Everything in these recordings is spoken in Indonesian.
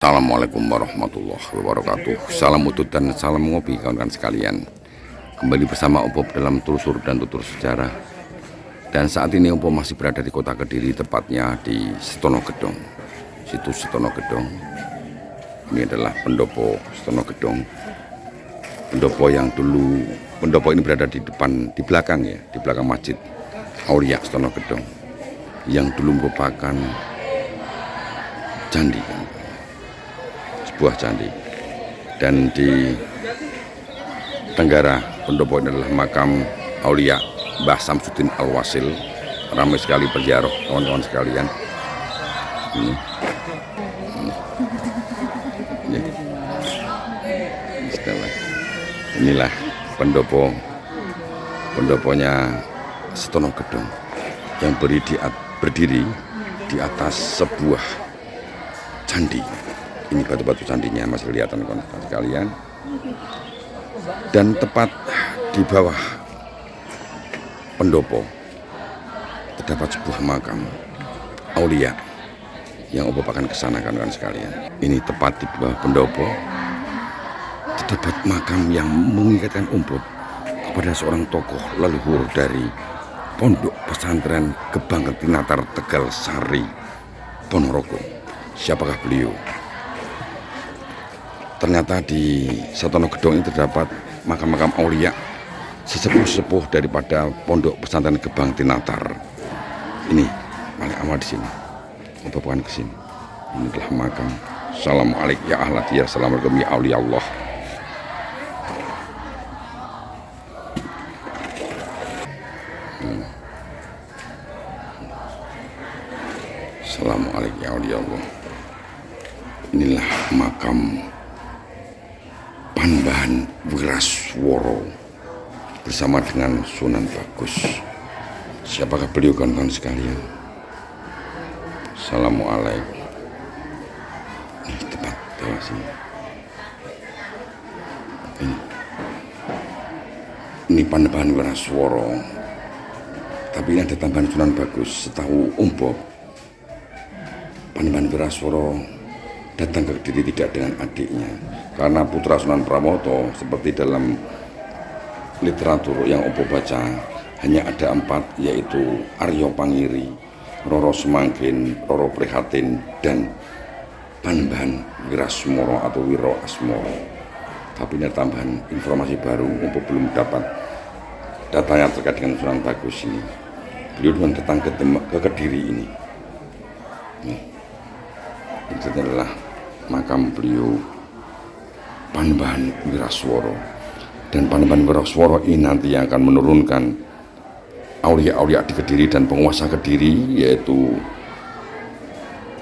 Assalamualaikum warahmatullahi wabarakatuh. Salam utuh dan salam ngopi kawan-kawan sekalian. Kembali bersama Opop dalam telusur dan tutur sejarah. Dan saat ini Opop masih berada di kota Kediri, tepatnya di Setono Gedong. Situs Setono Gedong. Ini adalah pendopo Setono Gedong. Pendopo yang dulu, pendopo ini berada di depan, di belakang ya, di belakang Masjid Aulia Setono Gedong, yang dulu merupakan candi kan. Sebuah candi, dan di tenggara pendopo ini adalah makam Aulia Mbah Samsudin Al-Wasil. Ramai sekali berziarah kawan-kawan sekalian. Ini. Inilah pendoponya Setono Gedong yang berdiri di atas sebuah candi. Ini batu-batu candinya masih kelihatan kawan-kawan sekalian. Dan tepat di bawah pendopo terdapat sebuah makam Aulia yang Opop akan kesana kawan-kawan sekalian. Ini tepat di bawah pendopo terdapat makam yang mengingatkan Opop kepada seorang tokoh leluhur dari Pondok Pesantren Gebang Tinatar Tegal Sari, Ponorogo. Siapakah beliau? Ternyata di Setono Gedong ini terdapat makam-makam aulia sesepuh-sepuh daripada Pondok Pesantren Gebang Tinatar. Ini paling amal di sini. Opop akan ke sini. Ini adalah makam. Assalamualaikum ya ahlat ya, assalamualaikum ya aulia Allah. Assalamualaikum ya aulia Allah. Inilah makam Panembahan Wiraswara bersama dengan Sunan Bagus. Siapakah beliau kawan-kawan sekalian? Assalamualaikum. Ini tepat bawah sini. Ini Panembahan Wiraswara. Tapi ini ada tambahan Sunan Bagus. Setahu Opop, Panembahan Wiraswara datang ke Kediri tidak dengan adiknya, karena putra Sunan Pramoto seperti dalam literatur yang Opop baca hanya ada 4, yaitu Aryo Pangiri, Roro Semangkin, Roro Prihatin, dan Panembahan Wirasmoro atau Wiro Asmoro. Tapi ini tambahan informasi baru, Opop belum dapat datanya terkait dengan Sunan Bagus ini. Beliau datang ke Kediri ini. Ini adalah makam beliau Panembahan Wiraswara. Dan Panembahan Wiraswara ini nanti yang akan menurunkan aulia-aulia di Kediri dan penguasa Kediri, yaitu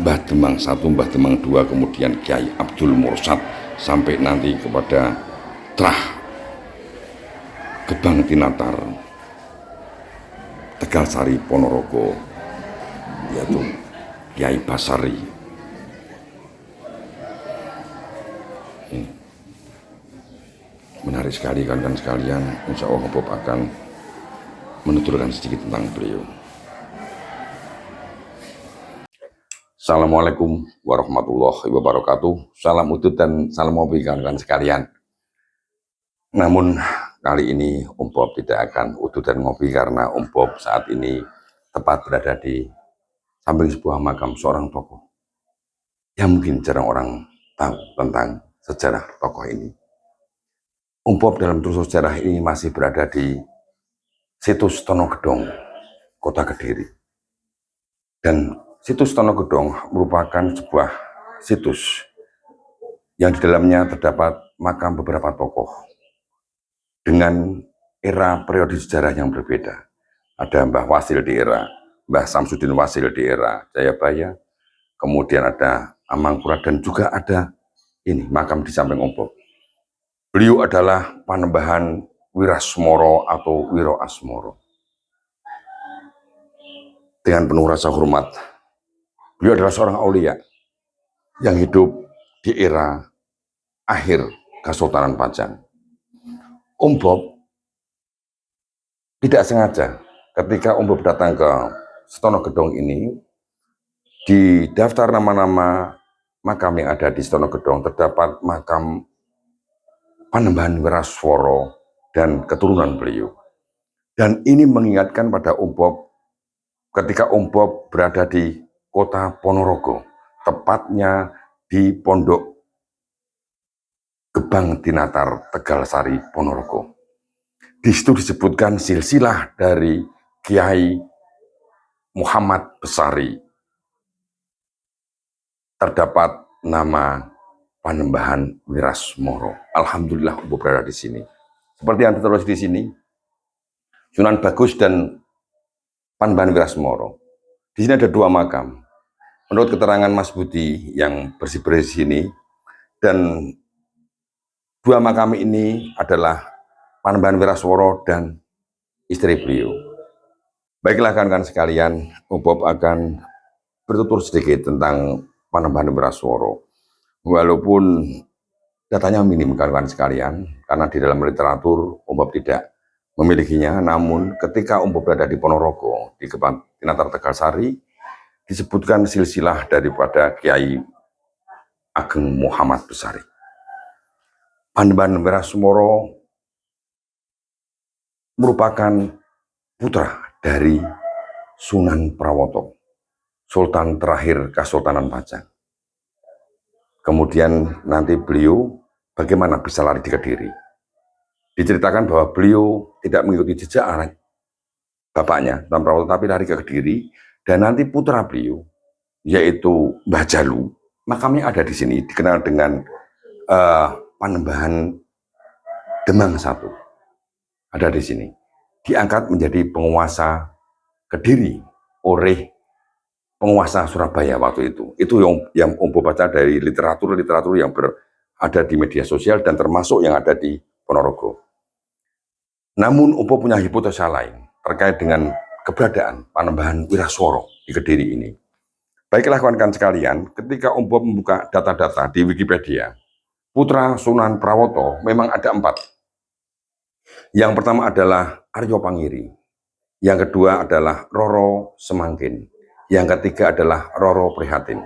Mbah Demang I, Mbah Demang II, kemudian Kiai Abdul Mursad, sampai nanti kepada Trah Gebang Tinatar Tegal Sari Ponorogo, yaitu Kiai Basari. Menarik sekali kawan-kawan sekalian. Insya Allah Opop akan menuturkan sedikit tentang beliau. Assalamualaikum warahmatullahi wabarakatuh. Salam utuh dan salam ngopi kawan-kawan sekalian. Namun kali ini Opop tidak akan utuh dan ngopi, karena Opop saat ini tepat berada di samping sebuah makam seorang tokoh yang mungkin jarang orang tahu tentang sejarah tokoh ini. Opop dalam telusur sejarah ini masih berada di situs Setono Gedong, kota Kediri. Dan situs Setono Gedong merupakan sebuah situs yang di dalamnya terdapat makam beberapa tokoh dengan era periode sejarah yang berbeda. Ada Mbah Wasil di era Mbah Samsudin Wasil di era Jayabaya, kemudian ada Amangkurat, dan juga ada ini makam di samping Opop. Beliau adalah Panembahan Wirasmoro atau Wiro Asmoro. Dengan penuh rasa hormat, beliau adalah seorang aulia yang hidup di era akhir Kesultanan Pajang. Opop tidak sengaja ketika Opop datang ke Setono Gedong ini, di daftar nama-nama makam yang ada di Stonogedong terdapat makam Panembahan Wiraswara dan keturunan beliau. Dan ini mengingatkan pada Om Bob ketika Om Bob berada di kota Ponorogo, tepatnya di Pondok Gebang Tinatar, Tegalsari, Ponorogo. Di situ disebutkan silsilah dari Kiai Muhammad Besari. Terdapat nama Panembahan Wirasmoro. Alhamdulillah Om Bob berada di sini. Seperti yang tertulis di sini, Sunan Bagus dan Panembahan Wirasmoro. Di sini ada 2 makam. Menurut keterangan Mas Budi yang bersih-bersih sini, dan 2 makam ini adalah Panembahan Wiraswara dan istri beliau. Baiklah kawan-kawan sekalian, Om Bob akan bertutur sedikit tentang Panembahan Wiraswara. Walaupun datanya minim kawan-kawan sekalian, karena di dalam literatur Om Bob tidak memilikinya, namun ketika Om Bob berada di Ponorogo, di Gebang Tinatar Tegalsari, disebutkan silsilah daripada Kiai Ageng Muhammad Besari. Panembahan Wirasmoro merupakan putra dari Sunan Prawoto, Sultan terakhir Kesultanan Pajang. Kemudian nanti beliau bagaimana bisa lari di Kediri. Diceritakan bahwa beliau tidak mengikuti jejak bapaknya, Sunan Prawoto, tapi lari ke Kediri. Dan nanti putra beliau, yaitu Mbah Jalu, makamnya ada di sini, dikenal dengan Panembahan Demang I. Ada di sini. Diangkat menjadi penguasa Kediri oleh penguasa Surabaya waktu itu. Itu yang Om Bob baca dari literatur yang ada di media sosial dan termasuk yang ada di Ponorogo. Namun Om Bob punya hipotesa lain terkait dengan keberadaan Panembahan Wiraswara di Kediri ini. Baiklah kawan-kawan sekalian, ketika Om Bob membuka data-data di Wikipedia, putra Sunan Prawoto memang ada 4. Yang pertama adalah Aryo Pangiri, yang kedua adalah Roro Semangkin, yang ketiga adalah Roro Prihatin,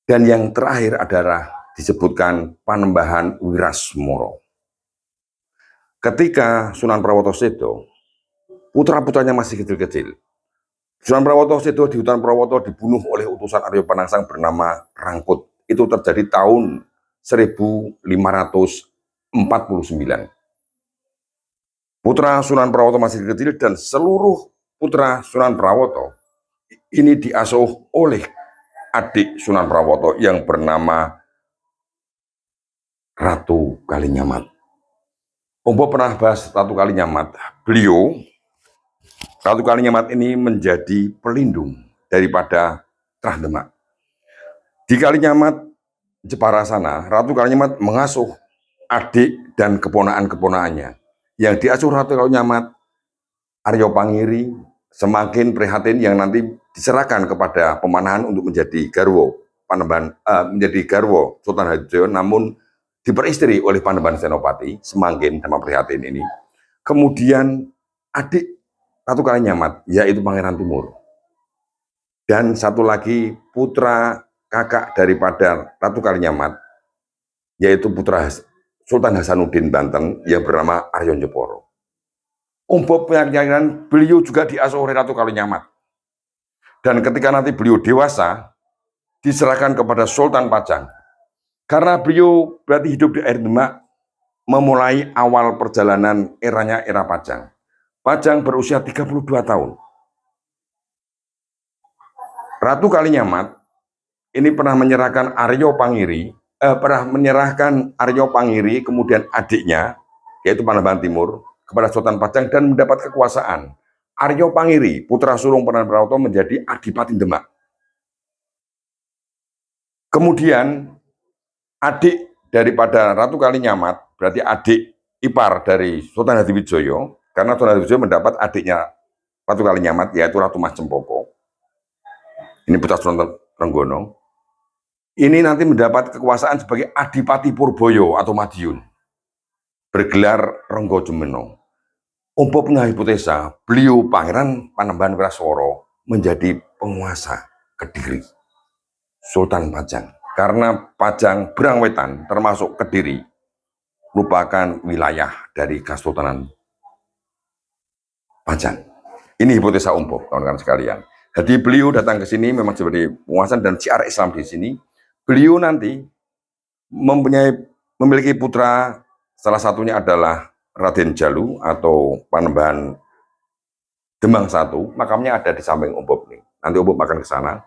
dan yang terakhir adalah disebutkan Panembahan Wirasmoro. Ketika Sunan Prawoto sedo, putra-putranya masih kecil-kecil. Sunan Prawoto sedo di hutan Prawoto dibunuh oleh utusan Aryo Panangsang bernama Rangkut. Itu terjadi tahun 1549. Putra Sunan Prawoto masih kecil dan seluruh putra Sunan Prawoto ini diasuh oleh adik Sunan Prawoto yang bernama Ratu Kalinyamat. Om Bob pernah bahas Ratu Kalinyamat. Ratu Kalinyamat ini menjadi pelindung daripada Trah Demak. Di Kalinyamat, Jepara sana, Ratu Kalinyamat mengasuh adik dan keponakan-keponakannya. Yang diasuh Ratu Kalinyamat, Aryo Pangiri, Semangkin, Prihatin yang nanti diserahkan kepada pemanahan untuk menjadi garwo Panembahan, menjadi garwo Sultan Hadijoyo, namun diperistri oleh Panembahan Senopati, Semangkin sama Prihatin ini. Kemudian adik Ratu Kalinyamat, yaitu Pangeran Timur. Dan satu lagi putra kakak daripada Ratu Kalinyamat, yaitu putra Sultan Hasanuddin Banten yang bernama Aryo Jeporo. Om Bob keyakinan beliau juga diasuh oleh Ratu Kalinyamat. Dan ketika nanti beliau dewasa, diserahkan kepada Sultan Pajang. Karena beliau berarti hidup di air Demak, memulai awal perjalanan eranya era Pajang. Pajang berusia 32 tahun. Ratu Kalinyamat ini pernah menyerahkan Aryo Pangiri, kemudian adiknya, yaitu Panembahan Timur, kepada Sultan Pajang dan mendapat kekuasaan. Aryo Pangiri, putra sulung Panembahan Prawoto, menjadi Adipati Demak. Kemudian adik daripada Ratu Kalinyamat, berarti adik ipar dari Sultan Hadiwijoyo, karena Sultan Hadiwijoyo mendapat adiknya Ratu Kalinyamat, yaitu Ratu Mas Cempoko. Ini putra Sultan Trenggono. Ini nanti mendapat kekuasaan sebagai Adipati Purboyo atau Madiun, bergelar Renggo Jemeno. Om Bob punya hipotesa, beliau Pangeran Panembahan Wiraswara menjadi penguasa Kediri. Sultan Pajang. Karena Pajang Berangwetan termasuk Kediri merupakan wilayah dari Kesultanan Pajang. Ini hipotesa umum, kawan-kawan sekalian. Jadi beliau datang ke sini memang sebagai penguasa dan syiar Islam di sini. Beliau nanti memiliki putra, salah satunya adalah Raden Jalu atau Panembahan Demang satu, makamnya ada di samping Umbop nih. Nanti Umbop akan ke sana.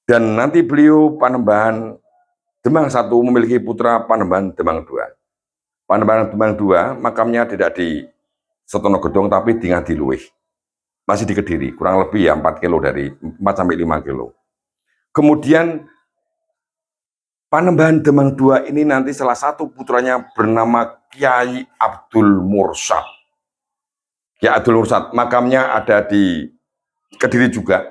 Dan nanti beliau Panembahan Demang satu memiliki putra Panembahan Demang dua. Panembahan Demang dua makamnya tidak di Setonogedong tapi di Ngadiluih. Masih di Kediri, kurang lebih ya 4 kilo dari 4 sampai 5 kilo. Kemudian Panembahan Demang dua ini nanti salah satu putranya bernama Kiai Abdul Mursad. Kiai Abdul Mursad, makamnya ada di Kediri juga,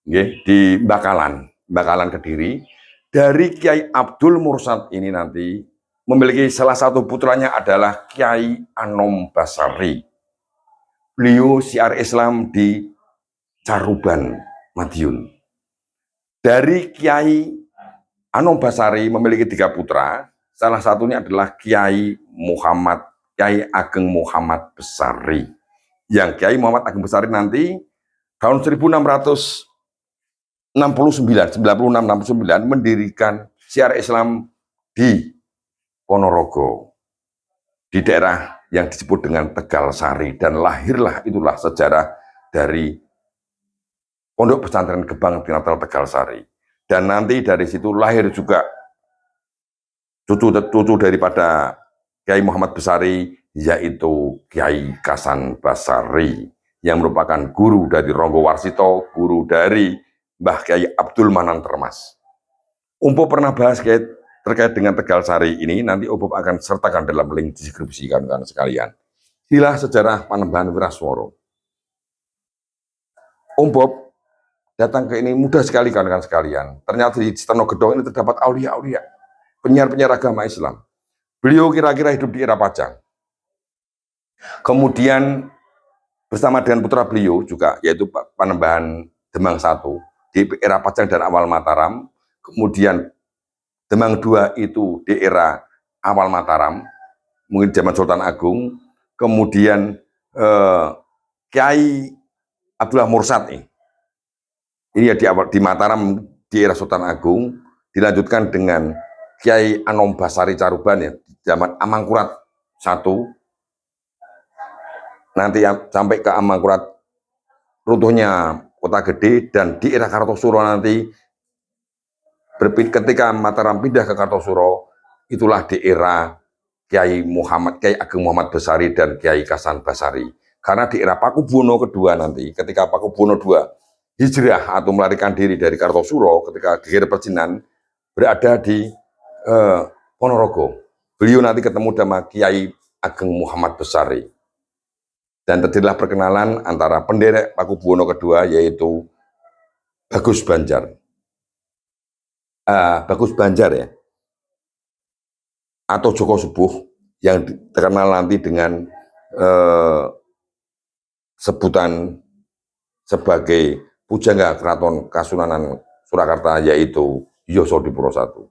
di Bakalan Kediri. Dari Kiai Abdul Mursad ini nanti memiliki salah satu putranya adalah Kiai Anom Basari. Beliau syiar Islam di Caruban, Madiun. Dari Kiai Anom Basari memiliki 3 putra, salah satunya adalah Kiai Ageng Muhammad Besari. Yang Kiai Muhammad Ageng Besari nanti tahun 1669 mendirikan syiar Islam di Ponorogo, di daerah yang disebut dengan Tegal Sari, dan lahirlah itulah sejarah dari Pondok Pesantren Gebang Tinatal Tegal Sari. Dan nanti dari situ lahir juga cucu daripada Kiai Muhammad Besari, yaitu Kiai Kasan Basari, yang merupakan guru dari Ronggo Warsito, guru dari Mbah Kiai Abdul Manan Termas. Umpo pernah bahas terkait dengan Tegal Sari ini, nanti Umpo akan sertakan dalam link deskripsi kawan-kawan sekalian. Inilah sejarah Panembahan Wiraswara. Umpo datang ke ini mudah sekali kawan-kawan sekalian. Ternyata di Setonogedong ini terdapat aulia-aulia, penyiar-penyiar agama Islam. Beliau kira-kira hidup di era Pajang. Kemudian bersama dengan putra beliau juga, yaitu Panembahan Demang satu di era Pajang dan awal Mataram. Kemudian Demang dua itu di era awal Mataram, mungkin zaman Sultan Agung. Kemudian Kiai Abdullah Mursad ini ya di Mataram di era Sultan Agung, dilanjutkan dengan Kiai Anom Basari Caruban ya di zaman Amangkurat I, nanti sampai ke Amangkurat runtuhnya Kota Gede, dan di era Kartosuro nanti ketika Mataram pindah ke Kartosuro, itulah di era Kiai Ageng Muhammad Besari dan Kiai Kasan Basari. Karena di era Pakubuwono kedua nanti, ketika Pakubuwono II hijrah atau melarikan diri dari Kartosuro, ketika Geger Perjinan berada di Ponorogo, beliau nanti ketemu sama Kiai Ageng Muhammad Besari. Dan terjadilah perkenalan antara penderek Pakubuwono II, yaitu Bagus Banjar ya, atau Joko Subuh, yang terkenal nanti dengan sebutan sebagai pujangga Keraton Kasunanan Surakarta, yaitu Yosodipuro I.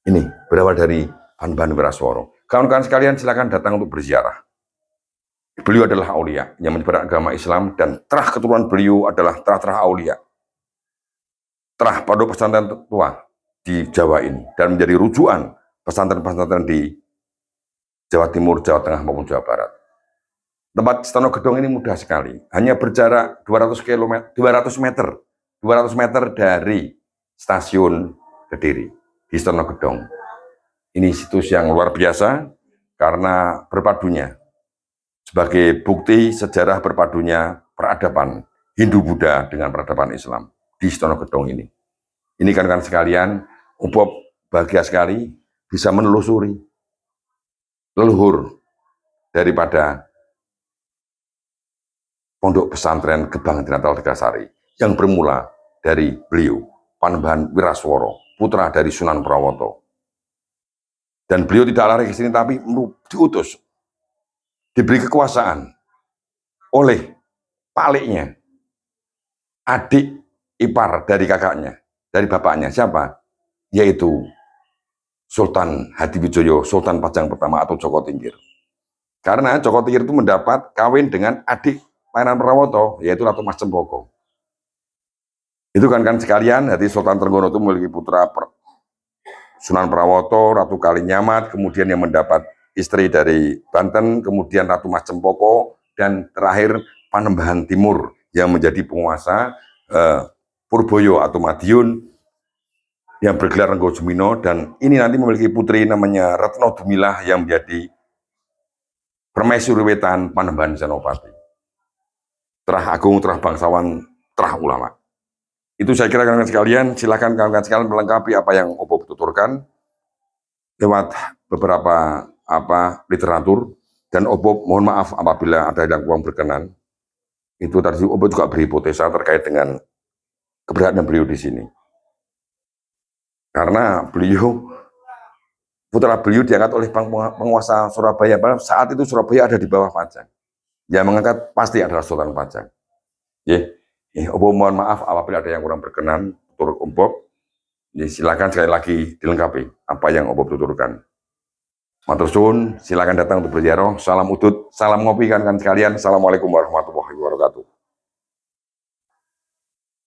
Ini berawal dari Panembahan Wiraswara. Kawan-kawan sekalian, silakan datang untuk berziarah. Beliau adalah aulia yang menyebarkan agama Islam, dan terah keturunan beliau adalah terah aulia, terah pondok pesantren tua di Jawa ini, dan menjadi rujukan pesantren-pesantren di Jawa Timur, Jawa Tengah maupun Jawa Barat. Tempat Setonogedong ini mudah sekali, hanya berjarak 200 meter dari stasiun Kediri di Setonogedong. Ini situs yang luar biasa karena berpadunya, sebagai bukti sejarah berpadunya peradaban Hindu-Buddha dengan peradaban Islam di Setonogedong ini. Ini kan sekalian, Umbop bahagia sekali bisa menelusuri leluhur daripada Pondok Pesantren Gebang Tinatal Tegal Sari, yang bermula dari beliau, Panembahan Wiraswara, putra dari Sunan Prawoto. Dan beliau tidak lari ke sini, tapi diutus, diberi kekuasaan oleh paliknya, adik ipar dari kakaknya, dari bapaknya. Siapa? Yaitu Sultan Hadiwijoyo, Sultan Pajang pertama atau Joko Tingkir. Karena Joko Tingkir itu mendapat kawin dengan adik Pangeran Prawoto, yaitu Ratu Mas Cempoko. Itu kan sekalian, jadi Sultan Trenggono itu memiliki putra Sunan Prawoto, Ratu Kalinyamat, kemudian yang mendapat istri dari Banten, kemudian Ratu Mas Cempoko, dan terakhir Panembahan Timur yang menjadi penguasa Purboyo atau Madiun yang bergelar Renggo Jumino, dan ini nanti memiliki putri namanya Retno Dumilah yang menjadi Permaisuri Wetan Panembahan Senopati. Terah agung, terah bangsawan, terah ulama. Itu saya kira kawan-kawan sekalian, silakan kawan-kawan sekalian melengkapi apa yang Opo tuturkan lewat beberapa literatur, dan Opo mohon maaf apabila ada yang kurang berkenan. Itu tadi Opo juga berhipotesa terkait dengan keberadaan beliau di sini. Karena putra beliau diangkat oleh penguasa Surabaya, saat itu Surabaya ada di bawah Pajang. Yang mengangkat pasti adalah Sultan Pajang. Opo mohon maaf apabila ada yang kurang berkenan turut Opo. Silakan sekali lagi dilengkapi apa yang Opo tuturkan. Matur suwun, silakan datang untuk berziarah. Salam udut, salam ngopi kan sekalian. Assalamualaikum warahmatullahi wabarakatuh.